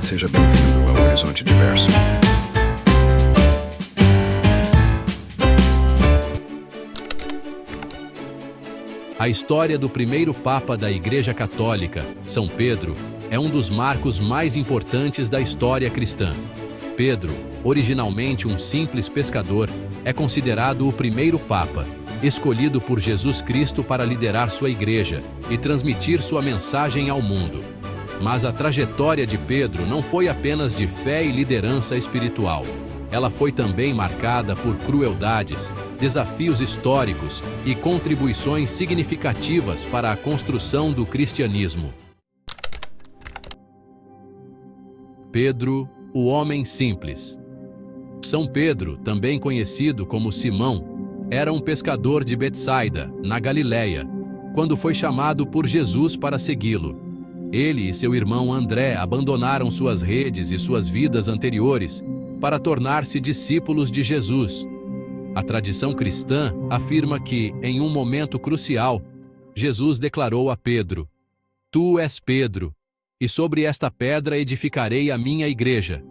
Seja bem-vindo ao Horizonte Diverso. A história do primeiro Papa da Igreja Católica, São Pedro, é um dos marcos mais importantes da história cristã. Pedro, originalmente um simples pescador, é considerado o primeiro Papa, escolhido por Jesus Cristo para liderar sua igreja e transmitir sua mensagem ao mundo. Mas a trajetória de Pedro não foi apenas de fé e liderança espiritual. Ela foi também marcada por crueldades, desafios históricos e contribuições significativas para a construção do cristianismo. Pedro, o homem simples. São Pedro, também conhecido como Simão, era um pescador de Betsaida, na Galiléia, quando foi chamado por Jesus para segui-lo. Ele e seu irmão André abandonaram suas redes e suas vidas anteriores para tornar-se discípulos de Jesus. A tradição cristã afirma que, em um momento crucial, Jesus declarou a Pedro: "Tu és Pedro, e sobre esta pedra edificarei a minha igreja."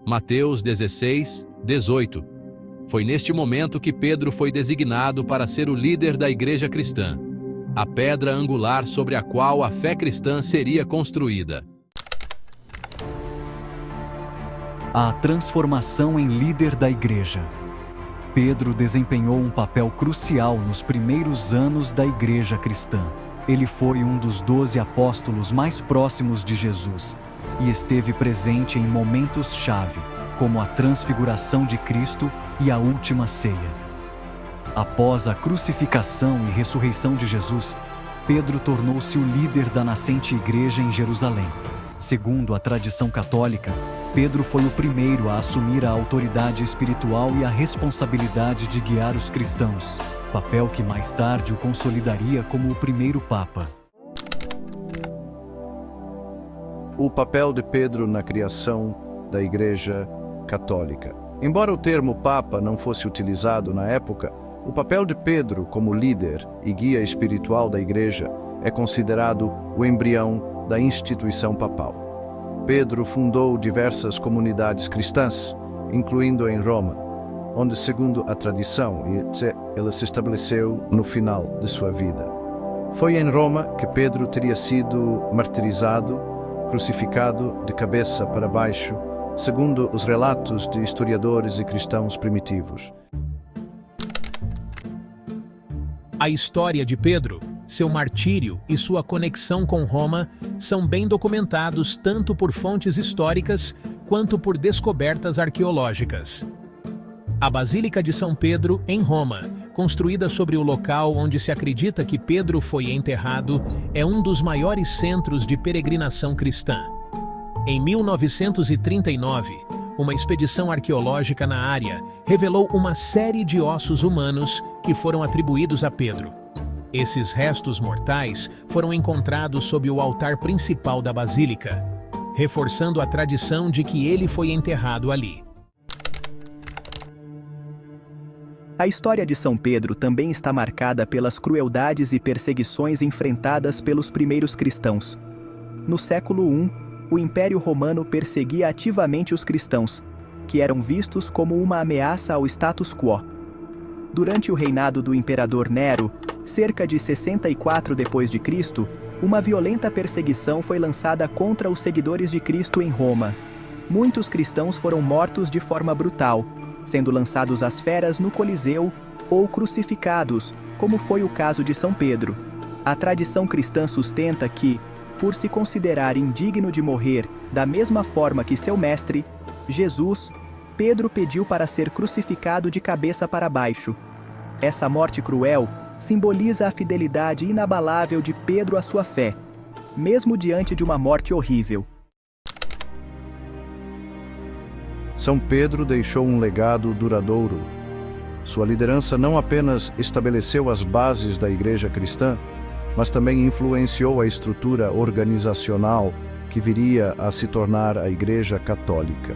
Mateus 16, 18. Foi neste momento que Pedro foi designado para ser o líder da igreja cristã, a pedra angular sobre a qual a fé cristã seria construída. A transformação em líder da igreja. Pedro desempenhou um papel crucial nos primeiros anos da igreja cristã. Ele foi um dos 12 apóstolos mais próximos de Jesus e esteve presente em momentos-chave, como a transfiguração de Cristo e a última ceia. Após a crucificação e ressurreição de Jesus, Pedro tornou-se o líder da nascente igreja em Jerusalém. Segundo a tradição católica, Pedro foi o primeiro a assumir a autoridade espiritual e a responsabilidade de guiar os cristãos, papel que mais tarde o consolidaria como o primeiro Papa. O papel de Pedro na criação da Igreja Católica. Embora o termo Papa não fosse utilizado na época, o papel de Pedro como líder e guia espiritual da Igreja é considerado o embrião da instituição papal. Pedro fundou diversas comunidades cristãs, incluindo em Roma, onde, segundo a tradição, ele se estabeleceu no final de sua vida. Foi em Roma que Pedro teria sido martirizado, crucificado de cabeça para baixo, segundo os relatos de historiadores e cristãos primitivos. A história de Pedro, seu martírio e sua conexão com Roma são bem documentados tanto por fontes históricas quanto por descobertas arqueológicas. A Basílica de São Pedro, em Roma, construída sobre o local onde se acredita que Pedro foi enterrado, é um dos maiores centros de peregrinação cristã. Em 1939, uma expedição arqueológica na área revelou uma série de ossos humanos que foram atribuídos a Pedro. Esses restos mortais foram encontrados sob o altar principal da Basílica, reforçando a tradição de que ele foi enterrado ali. A história de São Pedro também está marcada pelas crueldades e perseguições enfrentadas pelos primeiros cristãos. No século I, o Império Romano perseguia ativamente os cristãos, que eram vistos como uma ameaça ao status quo. Durante o reinado do imperador Nero, cerca de 64 d.C., uma violenta perseguição foi lançada contra os seguidores de Cristo em Roma. Muitos cristãos foram mortos de forma brutal, sendo lançados às feras no Coliseu ou crucificados, como foi o caso de São Pedro. A tradição cristã sustenta que, por se considerar indigno de morrer da mesma forma que seu mestre, Jesus, Pedro pediu para ser crucificado de cabeça para baixo. Essa morte cruel simboliza a fidelidade inabalável de Pedro à sua fé, mesmo diante de uma morte horrível. São Pedro deixou um legado duradouro. Sua liderança não apenas estabeleceu as bases da Igreja cristã, mas também influenciou a estrutura organizacional que viria a se tornar a Igreja Católica.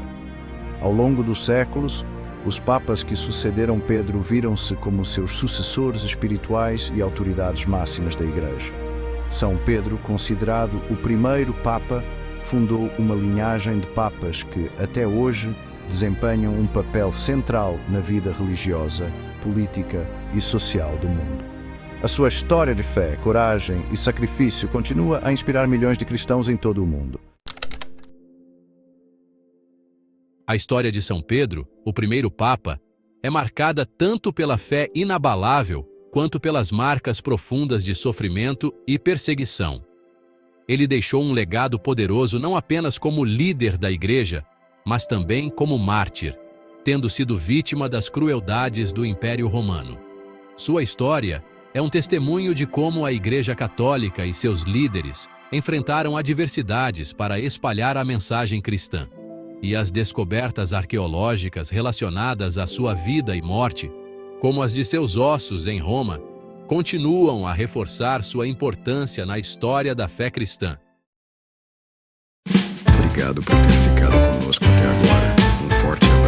Ao longo dos séculos, os papas que sucederam Pedro viram-se como seus sucessores espirituais e autoridades máximas da Igreja. São Pedro, considerado o primeiro Papa, fundou uma linhagem de papas que, até hoje, desempenham um papel central na vida religiosa, política e social do mundo. A sua história de fé, coragem e sacrifício continua a inspirar milhões de cristãos em todo o mundo. A história de São Pedro, o primeiro Papa, é marcada tanto pela fé inabalável quanto pelas marcas profundas de sofrimento e perseguição. Ele deixou um legado poderoso não apenas como líder da Igreja, mas também como mártir, tendo sido vítima das crueldades do Império Romano. Sua história é um testemunho de como a Igreja Católica e seus líderes enfrentaram adversidades para espalhar a mensagem cristã. E as descobertas arqueológicas relacionadas à sua vida e morte, como as de seus ossos em Roma, continuam a reforçar sua importância na história da fé cristã. Obrigado por ter ficado conosco até agora. Um forte abraço.